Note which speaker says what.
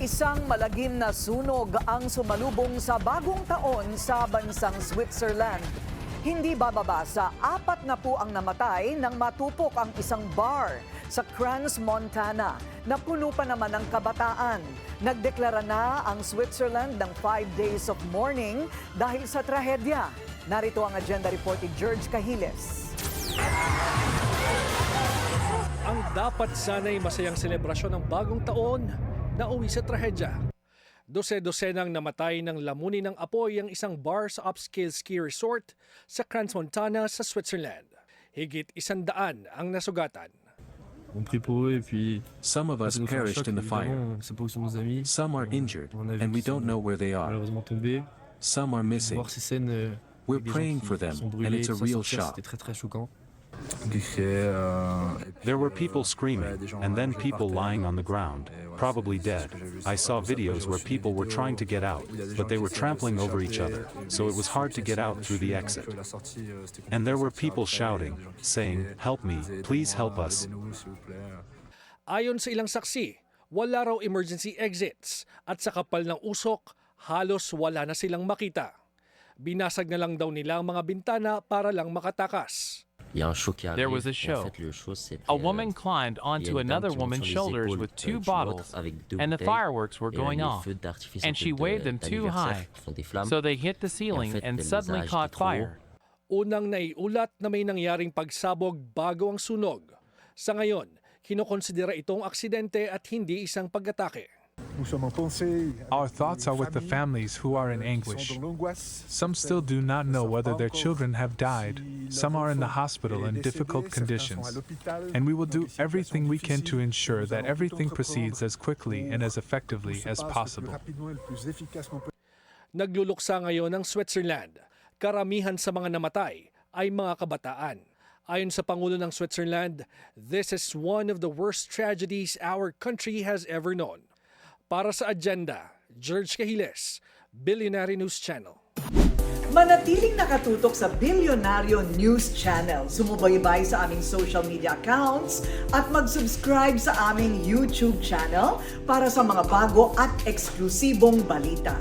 Speaker 1: Isang malagim na sunog ang sumalubong sa bagong taon sa bansang Switzerland. Hindi bababa sa 4 na po ang namatay nang matupok ang isang bar sa Crans, Montana na puno pa naman ng kabataan. Nagdeklara na ang Switzerland ng 5 days of mourning dahil sa trahedya. Narito ang agenda report ni George Cahiles.
Speaker 2: Ang dapat sana'y masayang selebrasyon ng bagong taon na uwi sa trahedya. Dose-dosenang namatay ng lamunin ng apoy ang isang bar sa upscale ski resort sa Crans, Montana sa Switzerland. Higit 100 ang nasugatan.
Speaker 3: On prie pour eux et puis
Speaker 4: Some of us
Speaker 3: ça nous fait un
Speaker 4: perished
Speaker 3: choc,
Speaker 4: in the fire.
Speaker 3: évidemment, c'est pour nos amis.
Speaker 4: Some are injured,
Speaker 3: On a vu
Speaker 4: and we
Speaker 3: qu'ils
Speaker 4: don't
Speaker 3: sont
Speaker 4: know where they are.
Speaker 3: malheureusement tombés.
Speaker 4: Some are missing.
Speaker 3: Voir ces scènes
Speaker 4: We're
Speaker 3: avec des gens
Speaker 4: praying
Speaker 3: qui
Speaker 4: for them,
Speaker 3: sont
Speaker 4: and
Speaker 3: brûlés,
Speaker 4: it's a
Speaker 3: tout ça,
Speaker 4: real
Speaker 3: sortir,
Speaker 4: shock.
Speaker 3: c'était très choquant.
Speaker 5: There were people screaming, and then people lying on the ground, probably dead. I saw videos where people were trying to get out, but they were trampling over each other, so it was hard to get out through the exit. And there were people shouting, saying, "Help me, please help us."
Speaker 2: Ayon sa ilang saksi, wala raw emergency exits at sa kapal ng usok, halos wala na silang makita. Binasag na lang daw nila ang mga bintana para lang makatakas.
Speaker 6: There was a show. A woman climbed onto another woman's shoulders with 2 bottles, and the fireworks were going off, and she waved them too high, so they hit the ceiling and suddenly caught fire.
Speaker 2: Unang naiulat na may nangyaring pagsabog bago ang sunog. Sa ngayon, kinokonsidera itong aksidente at hindi isang pag-atake.
Speaker 7: Our thoughts are with the families who are in anguish. Some still do not know whether their children have died. Some are in the hospital in difficult conditions. And we will do everything we can to ensure that everything proceeds as quickly and as effectively as possible.
Speaker 2: Nagluluksa ngayon ang Switzerland. Karamihan sa mga namatay ay mga kabataan. Ayon sa Pangulo ng Switzerland, this is one of the worst tragedies our country has ever known. Para sa agenda, George Cahiles, Billionaire News Channel.
Speaker 1: Manatiling nakatutok sa Bilyonaryo News Channel. Sumubaybay sa aming social media accounts at mag-subscribe sa aming YouTube channel para sa mga bago at eksklusibong balita.